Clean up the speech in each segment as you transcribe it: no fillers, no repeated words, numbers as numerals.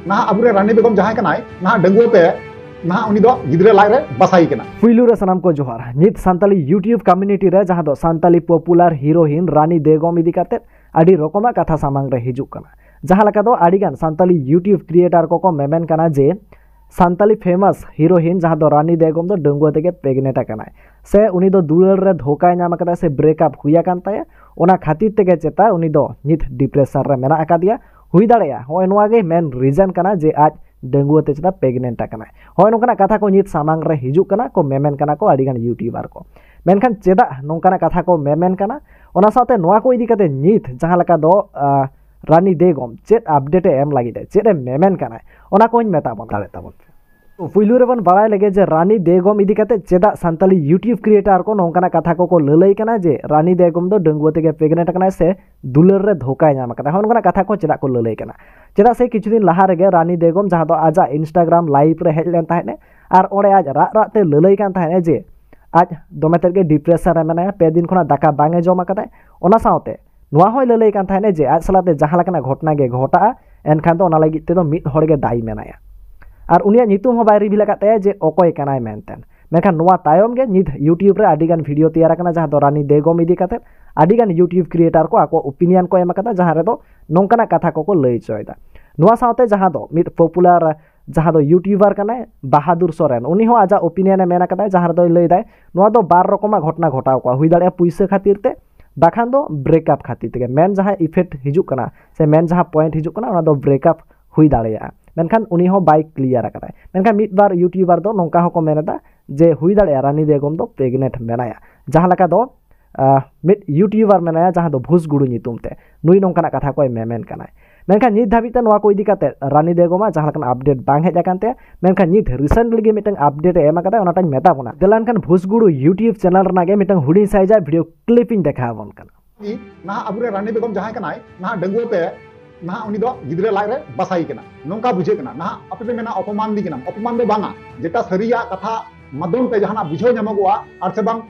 ना अबुरे रानी बेगम जहां कनाय ना डंगुआ पे ना उनी दो गिदरे लाग रे बसाई कना पुइलू रे सनाम को जोहार नित सान्ताली यूट्यूब कम्युनिटी रे जहां दो सान्ताली पॉपुलर हीरोइन रानी बेगम इदी काते आडी रकमा कथा सामांग रे हिजुक कना जहां लका दो आडीगान सान्ताली यूट्यूब क्रिएटर को मेमेन कना जे सान्ताली फेमस हीरोइन जहां दो रानी बेगम दो डंगुआ तेगे प्रेगनेंट कना से उनी दो दुलार रे धोखा नाम कदा से ब्रेकअप हुया कान ताया ओना खातिर तेगे चेता उनी दो नित डिप्रेशन रे मेना अकादिया हुई दाड़ेया होय नोआ गे मेन रीजन कना जे आज डंगुआ ते चेता प्रेगनेंट कना होय नोंकना कथा को नित सामांग रे हिजुक कना को मेमेन कना को आडीगान यूट्यूबर को मेनखान चेदा नोंकना कथा को मेमेन कना ओना साथे नोआ को इदी कते नित जहां लका दो रानी बेगम चेत अपडेट एम लागिद चेत मेमेन कना ओना कोñ मेता बन दाड़े ताबन तो पुइलू रे बन बाड़ाय लगे जे रानी बेगम इदी कते चेदा सान्ताली यूट्यूब क्रिएटर को नोंकना कथा को ललई कना जे रानी बेगम दो डंगुआ तेगे प्रेगनेंट कना से दुलार रे धोखा नाम कदा होनकना कथा को चेदा को ललई कना चेदा से किछु दिन लहा रेगे रानी बेगम जहां दो आजा इंस्टाग्राम लाइव रे हेज लेन ताहेने आर ओडे आज रात रात ते ललई कान ताहेने जे आज दोमे तेगे डिप्रेशन रे मेना पे दिन खना दाका बांगे जमा कदा ओना साउते नोआ होय ललई कान ताहेने जे आज सलाते जहां लकना घटना गे घटा एनखान दो ओना लागि ते दो मिद होड़ गे दाई मेनाया और उनिया नितुम हो बाय रिवील काते जे ओकोय कनाय मेनतेन मेखान नोआ तायम गे नित यूट्यूब रे आडीगान वीडियो तैयार कना जहां दो रानी बेगम इदी काते आडीगान यूट्यूब क्रिएटर को आको ओपिनियन को एम कदा जहां रे दो नोंकना कथा को लई चोयदा नोआ साउते जहां दो मित पॉपुलर जहां दो यूट्यूबर कनाय बहादुर सोरेन उनी हो आजा ओपिनियन मेना कदा जहां दो लई दाय नोआ दो बार रकमा घटना घटाव को हुई दाड़े पुइसा खातिर ते बाखान दो ब्रेकअप खातिर ते मेन जहां इफेक्ट हिजुक कना से मेन जहां पॉइंट हिजुक कना ओना दो ब्रेकअप हुई दाड़ेया मेनखान उनी हो बाय क्लियर कदा मेनखान मिद बार यूट्यूबर दो नोंका हो मेनदा जे हुई दाड़ेया रानी बेगम दो प्रेगनेंट मेनाया जहां लका दो मिद यूट्यूबर मेनाया जहां दो भुसगुडु नितुम ते नुई नोंकना कथा को मेमेन कना मेनखान नित धाबी ते नोआ को इदी काते रानी बेगम जहां लकन अपडेट बांग हेज आकानते मेनखान नित रिसेंटली गे मिटंग अपडेट एम कदा ओनाटाñ मेता बना देलानखान भुसगुडु यूट्यूब चैनल रना गे मिटंग हुडी साइजा वीडियो क्लिपिंग देखा बन कना ना अबुरे रानी बेगम जहां कनाय ना डंगुआ पे ना उनी दो गिदरे लाग रे बसाई कना नोंका बुझे कना ना अपे पे मेना अपमान दी कना अपमान दो बांगा जेटा सरिया कथा माध्यम पे जहां बुझो नमगोआ आर से बांग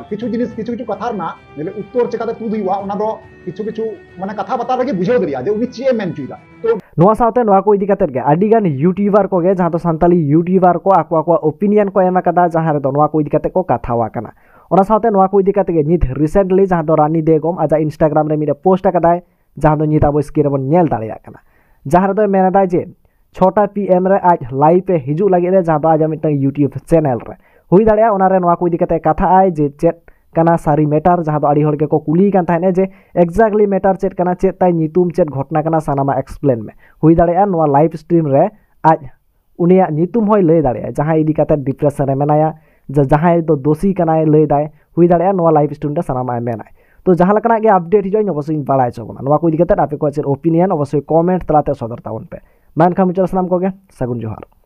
किछु जिनिस किछु कथा ना नेले उत्तर चिकाते तुद हुआ ओना दो किछु माने कथा बता लगे बुझो दरिया जे उनी चे मेन चुइदा तो नोआ साउते नोआ को इदी काते गे आडीगान यूट्यूबर को गे जहां तो सान्ताली यूट्यूबर को आको ओपिनियन को एम कदा जहां रे दो नोआ को इदी काते को कथावा कना ओना साउते नोआ को इदी काते गे नित रिसेंटली जहां दो रानी बेगम आजा इंस्टाग्राम रे मिरे पोस्ट कदाय जहां दो नित आबो स्क्रीन बन नेल दाड़ेया कना जहां रे दो मेनदा जे 6टा PM रे आज लाइव पे हिजु लगे रे जहां दो आज मिटन यूट्यूब चैनल रे हुई दाड़ेया ओना रे नोआ को इदी काते कथा आय जे चेत कना सारी मैटर जहां दो आडी होड़ के को कुली कान थाने जे एक्जेक्टली मैटर चेत कना चेत ताई नितुम चेत घटना कना सानामा एक्सप्लेन में हुई दाड़ेया नोआ लाइव स्ट्रीम रे आज उनिया नितुम होय लई दाड़ेया जहां इदी काते डिप्रेशन रे मेनाया जहां दो दोषी कनाय लई दाय हुई दाड़ेया नोआ लाइव स्ट्रीम रे सानामा मेनाय तो जहां लकना गे अपडेट हिजो अवश्य बाड़ाय चोबना नोआ को इदी काते आपे को ओपिनियन अवश्य कमेंट तलाते सदर तावन पे मान खा मुचर सलाम को गे सगुन जोहार।